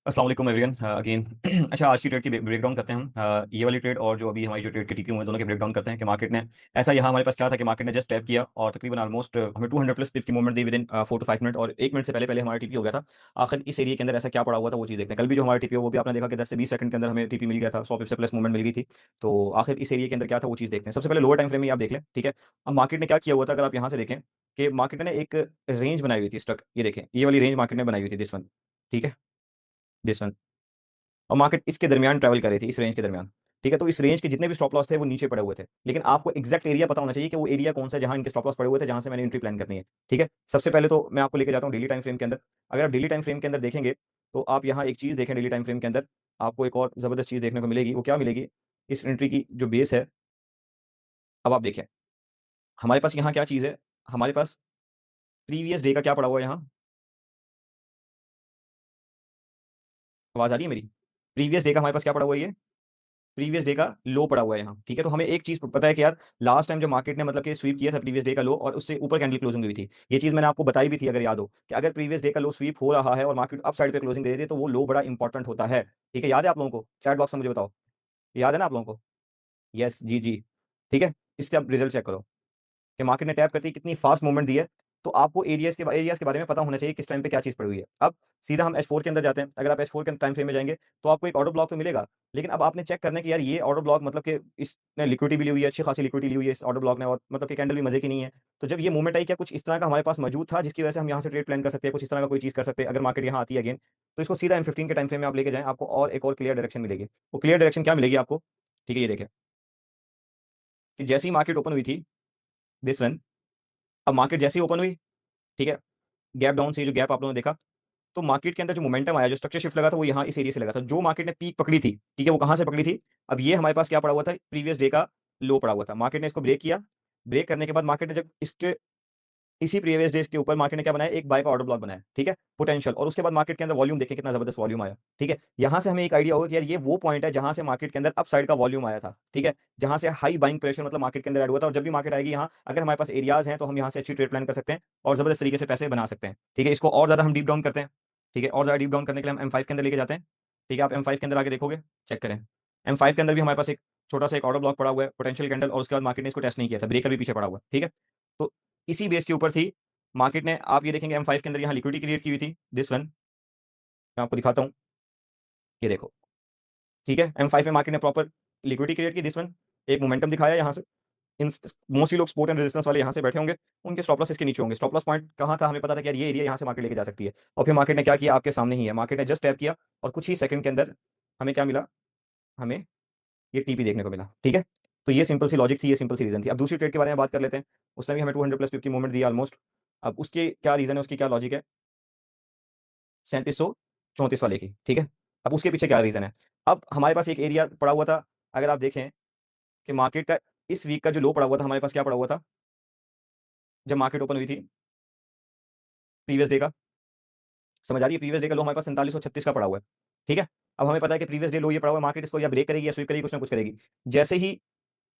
अस्सलाम वालेकुम everyone again. अच्छा, आज की ट्रेड की ब्रेकडाउन करते हैं हम। ये वाली ट्रेड और जो अभी हमारी जो ट्रेड के टीपी हुए हैं दोनों के ब्रेकडाउन करते हैं कि मार्केट ने ऐसा यहाँ हमारे पास क्या था कि मार्केट ने जस्ट टैप किया और तकरीबन ऑलमोस्ट हमें 200 प्लस पिप की movement the with in 4 to 5 minute, और 1 मिनट से पहले पहले हमारा टीपी हो गया था। आखिर इस एरिया के अंदर ऐसा क्या पड़ा हुआ था वो चीज़ देखते हैं। कल भी जो हमारा टीपी वो भी आपने देखा कि 10 से 20 सेकंड के अंदर हमें टीपी मिल गया था, 100 पिप से प्लस मूवमेंट मिल गई थी। तो आखिर इस एरिया के अंदर क्या था वो चीज़ देखते हैं। सबसे पहले लोअर टाइम फ्रेम में आप देख लें, ठीक है। अब मार्केट ने क्या किया हुआ था, अगर आप यहाँ से देखें कि मार्केट ने एक रेंज बनाई हुई थी स्टक, ये देखें, ये वाली रेंज मार्केट ने बनाई हुई थी, दिस वन, ठीक है, दिस वन। और मार्केट इसके दरमियान ट्रैवल कर रही थी, इस रेंज के दरमियान, ठीक है। तो इस रेंज के जितने भी स्टॉप लॉस थे वो नीचे पड़े हुए थे, लेकिन आपको एग्जैक्ट एरिया पता होना चाहिए कि वो एरिया कौन सा है जहां इनके स्टॉप लॉस पड़े हुए थे, जहां से मैंने एंट्री प्लान करनी है, ठीक है। सबसे पहले तो मैं आपको लेके जाता हूं डेली टाइम फ्रेम के अंदर। अगर आप डेली टाइम फ्रेम के अंदर देखेंगे तो आप यहाँ एक चीज देखें, डेली टाइम फ्रेम के अंदर आपको एक और जबरदस्त चीज देखने को मिलेगी। वो क्या मिलेगी? इस एंट्री की जो बेस है, अब आप देखें हमारे पास यहाँ क्या चीज है। हमारे पास प्रीवियस डे का क्या पड़ा हुआ है यहाँ, आवाज आ रही है मेरी? प्रीवियस डे का हमारे पास क्या पड़ा हुआ है, ये प्रीवियस डे का लो पड़ा हुआ है यहाँ, ठीक है। तो हमें एक चीज पता है कि यार लास्ट टाइम जब मार्केट ने मतलब कि स्वीप किया था प्रीवियस डे का लो और उससे ऊपर कैंडल क्लोजिंग हुई थी, ये चीज मैंने आपको बताई भी थी, अगर याद हो, कि अगर प्रीवियस डे का लो स्वीप हो रहा है और मार्केट अप साइड पे क्लोजिंग दे रही है तो वो लो बड़ा इंपॉर्टेंट होता है, ठीक है। याद है आप लोगों को? चैट बॉक्स में मुझे बताओ, याद है ना आप लोगों को? यस जी जी, ठीक है। इसके आप रिजल्ट चेक करो कि मार्केट ने टैप करती कितनी फास्ट मूवमेंट दी है। तो आपको एरियाज के बारे में पता होना चाहिए किस टाइम पे क्या चीज पड़ी हुई है। अब सीधा हम H4 के अंदर जाते हैं। अगर आप H4 के टाइम फ्रेम में जाएंगे तो आपको एक ऑर्डर ब्लॉक तो मिलेगा, लेकिन अब आपने चेक करना है कि यार ये ऑर्डर ब्लॉक मतलब कि इसने लिक्विडिटी भी ली हुई है, अच्छी खासी लिक्विडिटी ली हुई है इस ऑर्डर ब्लॉक ने, और मतलब कि कैंडल भी मजे की नहीं है। तो जब ये मूवमेंट आई, क्या कुछ इस तरह का हमारे पास मौजूद था जिसकी वजह से हम यहाँ से ट्रेड प्लान कर सकते हैं, कुछ इस तरह का कोई चीज कर सकते हैं अगर मार्केट यहाँ आती है अगेन? तो इसको सीधा M15 के टाइम फ्रेम में आप लेके जाएं, आपको और एक और क्लियर डायरेक्शन मिलेगी। वो क्लियर डायरेक्शन क्या मिलेगी आपको, ठीक है, ये देखें कि जैसी मार्केट ओपन हुई थी, दिस वन, अब मार्केट जैसी ओपन हुई, ठीक है, गैप डाउन से जो गैप आप लोगों ने देखा, तो मार्केट के अंदर जो मोमेंटम आया, जो स्ट्रक्चर शिफ्ट लगा था वो यहाँ इस एरिया से लगा था। जो मार्केट ने पीक पकड़ी थी, ठीक है, वो कहां से पकड़ी थी? अब ये हमारे पास क्या पड़ा हुआ था, प्रीवियस डे का लो पड़ा हुआ था। मार्केट ने इसको ब्रेक किया, ब्रेक करने के बाद मार्केट ने जब इसके इसी प्रीवियस डेज के ऊपर मार्केट ने क्या बनाया, एक बाय का ऑर्डर ब्लॉक बनाया, ठीक है, पोटेंशियल। और उसके बाद मार्केट के अंदर वॉल्यूम देखें कितना जबरदस्त वॉल्यूम आया, ठीक है। यहां से हमें एक आइडिया होगा कि यार ये वो पॉइंट है जहां से मार्केट के अंदर अप साइड का वॉल्यूम आया था, ठीक है, जहां से हाई बाइंग प्रेशर मतलब मार्केट के अंदर ऐड हुआ था। और जब भी मार्केट आएगी यहाँ, अगर हमारे पास एरियाज हैं तो हम यहाँ से अच्छी ट्रेड प्लान कर सकते हैं और जबरदस्त तरीके से पैसे बना सकते हैं, ठीक है। इसको और ज्यादा हम डीप डाउन करते हैं, ठीक है, और ज्यादा डीप डाउन करने के लिए हम M5 के अंदर लेके जाते हैं, ठीक है। आप M5 के अंदर आगे देखोगे, चेक करें, M5 के अंदर भी हमारे पास एक छोटा सा एक ऑर्डर ब्लॉक पड़ा हुआ है, पोटेंशियल कैंडल, और उसके बाद मार्केट ने इसको टेस्ट नहीं किया था, ब्रेकर भी पीछे पड़ा हुआ है, ठीक है। तो इसी बेस के ऊपर थी मार्केट ने, आप ये देखेंगे M5 के अंदर यहाँ लिक्विडिटी क्रिएट की हुई थी, दिस वन, मैं आपको दिखाता हूँ, ये देखो, ठीक है। M5 में मार्केट ने प्रॉपर लिक्विडिटी क्रिएट की, दिस वन, एक मोमेंटम दिखाया यहाँ से। इन मोस्टली लोग सपोर्ट एंड रेजिस्टेंस वाले यहाँ से बैठे होंगे, उनके स्टॉप लॉस इसके नीचे होंगे। स्टॉप लॉस पॉइंट कहाँ था, हमें पता था कि यार ये एरिया यहाँ से मार्केट लेके जा सकती है। और फिर मार्केट ने क्या किया, आपके सामने ही है, मार्केट ने जस्ट टैप किया और कुछ ही सेकंड के अंदर हमें क्या मिला, हमें ये टीपी देखने को मिला, ठीक है। तो ये सिंपल सी लॉजिक थी, ये सिंपल सी रीजन थी। अब दूसरी ट्रेड के बारे में बात कर लेते हैं। उसने भी हमें 200 प्लस पिप की मूवमेंट दी ऑलमोस्ट। अब उसके क्या रीजन है, उसकी क्या लॉजिक है, 3734 वाले की, ठीक है। अब उसके पीछे क्या रीजन है? अब हमारे पास एक एरिया पड़ा हुआ था, अगर आप देखें कि मार्केट का इस वीक का जो लो पड़ा हुआ था, हमारे पास क्या पड़ा हुआ था जब मार्केट ओपन हुई थी प्रीवियस डे का, समझ आ रही है? प्रीवियस डे का लो हमारे पास 4736 का पड़ा हुआ है, ठीक है। अब हमें पता है कि प्रीवियस डे लो ये पड़ा हुआ है, मार्केट इसको या ब्रेक करेगी या स्वीप करेगी, कुछ ना कुछ करेगी। जैसे ही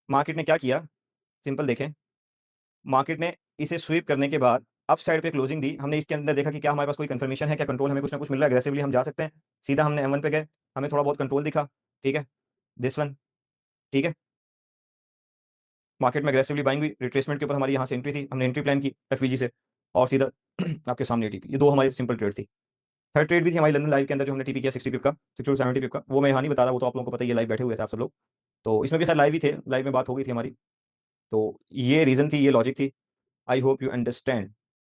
मार्केट ने क्या किया, सिंपल देखें, मार्केट ने इसे स्वीप करने के बाद अप साइड पे क्लोजिंग दी। हमने इसके अंदर देखा कि क्या हमारे पास कोई कंफर्मेशन है, क्या कंट्रोल हमें कुछ ना कुछ मिल रहा है, एग्रेसिवली हम जा सकते हैं। सीधा हमने M1 पे गए, हमें थोड़ा बहुत कंट्रोल दिखा, ठीक है, दिस वन, ठीक है। मार्केट में अग्रेसिवली बाइंग हुई, रिट्रेसमेंट के ऊपर हमारी यहाँ से एंट्री थी, हमने एंट्री प्लान की एफवीजी से, और सीधा आपके सामने टीपी। ये दो हमारी सिंपल ट्रेड थी। थर्ड ट्रेड भी थी हमारी लंदन लाइव के अंदर, जो हमने टीपी किया 60 पिप का, 60 to 70 पिप का। वो मैं यहाँ नहीं बता रहा, वो तो आप लोगों को पता है, ये लाइव बैठे हुए थे आप सब लोग। तो इसमें भी खैर लाइव ही थे, लाइव में बात हो गई थी हमारी। तो ये रीजन थी, ये लॉजिक थी। I hope you understand.